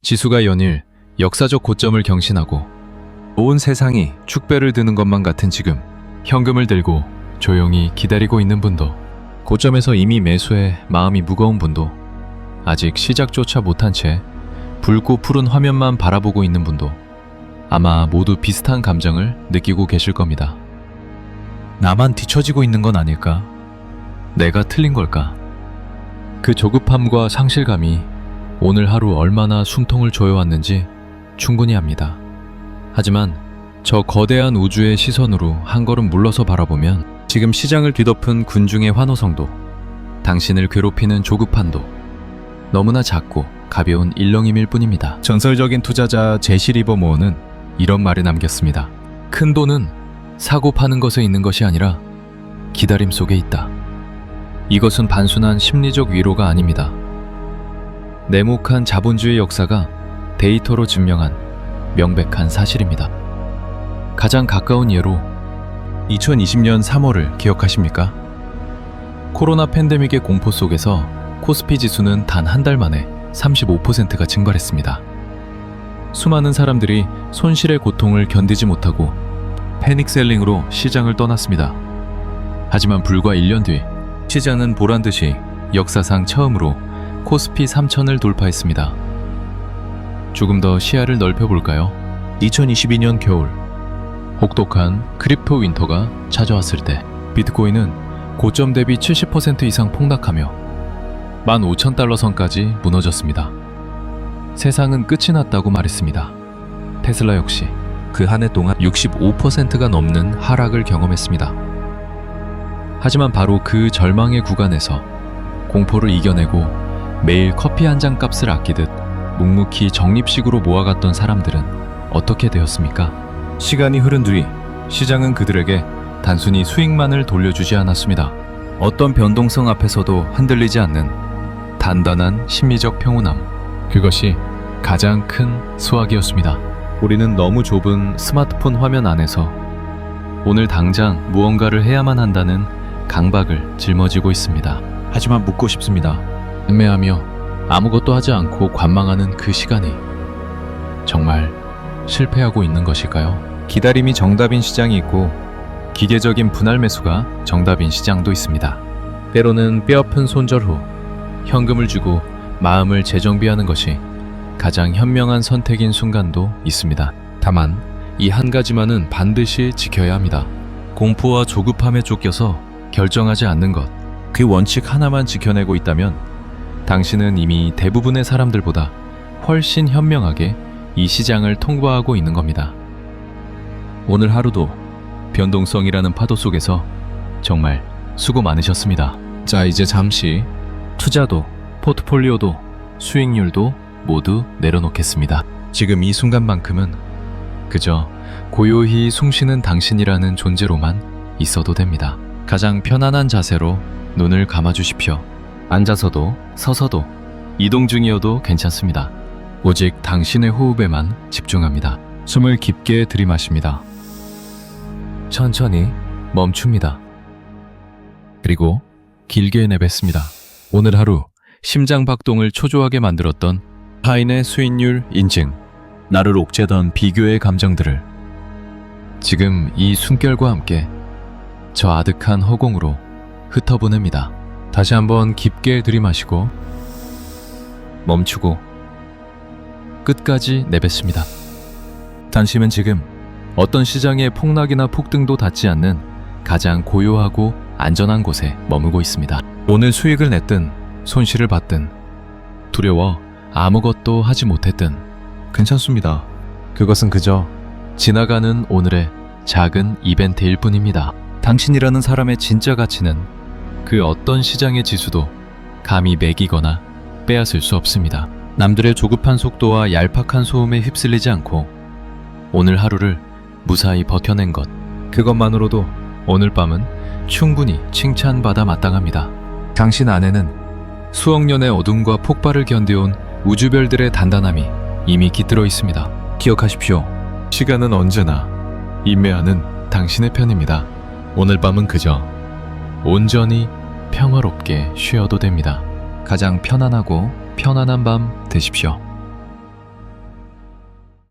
지수가 연일 역사적 고점을 경신하고 온 세상이 축배를 드는 것만 같은 지금, 현금을 들고 조용히 기다리고 있는 분도, 고점에서 이미 매수해 마음이 무거운 분도, 아직 시작조차 못한 채 붉고 푸른 화면만 바라보고 있는 분도 아마 모두 비슷한 감정을 느끼고 계실 겁니다. 나만 뒤처지고 있는 건 아닐까? 내가 틀린 걸까? 그 조급함과 상실감이 오늘 하루 얼마나 숨통을 조여왔는지 충분히 압니다. 하지만 저 거대한 우주의 시선으로 한 걸음 물러서 바라보면 지금 시장을 뒤덮은 군중의 환호성도, 당신을 괴롭히는 조급함도 너무나 작고 가벼운 일렁임일 뿐입니다. 전설적인 투자자 제시 리버모어는 이런 말을 남겼습니다. 큰 돈은 사고 파는 것에 있는 것이 아니라 기다림 속에 있다. 이것은 단순한 심리적 위로가 아닙니다. 냉혹한 자본주의 역사가 데이터로 증명한 명백한 사실입니다. 가장 가까운 예로 2020년 3월을 기억하십니까? 코로나 팬데믹의 공포 속에서 코스피 지수는 단 한 달 만에 35%가 증발했습니다. 수많은 사람들이 손실의 고통을 견디지 못하고 패닉셀링으로 시장을 떠났습니다. 하지만 불과 1년 뒤 시장은 보란듯이 역사상 처음으로 코스피 3000을 돌파했습니다. 조금 더 시야를 넓혀볼까요? 2022년 겨울, 혹독한 크립토 윈터가 찾아왔을 때 비트코인은 고점 대비 70% 이상 폭락하며 15,000달러 선까지 무너졌습니다. 세상은 끝이 났다고 말했습니다. 테슬라 역시 그 한 해 동안 65%가 넘는 하락을 경험했습니다. 하지만 바로 그 절망의 구간에서 공포를 이겨내고 매일 커피 한 잔 값을 아끼듯 묵묵히 적립식으로 모아갔던 사람들은 어떻게 되었습니까? 시간이 흐른 뒤 시장은 그들에게 단순히 수익만을 돌려주지 않았습니다. 어떤 변동성 앞에서도 흔들리지 않는 단단한 심리적 평온함, 그것이 가장 큰 수확이었습니다. 우리는 너무 좁은 스마트폰 화면 안에서 오늘 당장 무언가를 해야만 한다는 강박을 짊어지고 있습니다. 하지만 묻고 싶습니다. 애매하며 아무것도 하지 않고 관망하는 그 시간이 정말 실패하고 있는 것일까요? 기다림이 정답인 시장이 있고 기계적인 분할 매수가 정답인 시장도 있습니다. 때로는 뼈아픈 손절 후 현금을 주고 마음을 재정비하는 것이 가장 현명한 선택인 순간도 있습니다. 다만 이 한 가지만은 반드시 지켜야 합니다. 공포와 조급함에 쫓겨서 결정하지 않는 것, 그 원칙 하나만 지켜내고 있다면 당신은 이미 대부분의 사람들보다 훨씬 현명하게 이 시장을 통과하고 있는 겁니다. 오늘 하루도 변동성이라는 파도 속에서 정말 수고 많으셨습니다. 자, 이제 잠시 투자도, 포트폴리오도, 수익률도 모두 내려놓겠습니다. 지금 이 순간만큼은 그저 고요히 숨쉬는 당신이라는 존재로만 있어도 됩니다. 가장 편안한 자세로 눈을 감아주십시오. 앉아서도 서서도 이동 중이어도 괜찮습니다. 오직 당신의 호흡에만 집중합니다. 숨을 깊게 들이마십니다. 천천히 멈춥니다. 그리고 길게 내뱉습니다. 오늘 하루 심장 박동을 초조하게 만들었던 타인의 수익률 인증, 나를 옥죄던 비교의 감정들을 지금 이 숨결과 함께 저 아득한 허공으로 흩어보냅니다. 다시 한번 깊게 들이마시고 멈추고 끝까지 내뱉습니다. 당신은 지금 어떤 시장의 폭락이나 폭등도 닿지 않는 가장 고요하고 안전한 곳에 머물고 있습니다. 오늘 수익을 냈든 손실을 봤든 두려워 아무것도 하지 못했든 괜찮습니다. 그것은 그저 지나가는 오늘의 작은 이벤트일 뿐입니다. 당신이라는 사람의 진짜 가치는 그 어떤 시장의 지수도 감히 매기거나 빼앗을 수 없습니다. 남들의 조급한 속도와 얄팍한 소음에 휩쓸리지 않고 오늘 하루를 무사히 버텨낸 것, 그것만으로도 오늘 밤은 충분히 칭찬받아 마땅합니다. 당신 안에는 수억 년의 어둠과 폭발을 견뎌온 우주별들의 단단함이 이미 깃들어 있습니다. 기억하십시오. 시간은 언제나 인내하는 당신의 편입니다. 오늘 밤은 그저 온전히 평화롭게 쉬어도 됩니다. 가장 편안하고 편안한 밤 되십시오.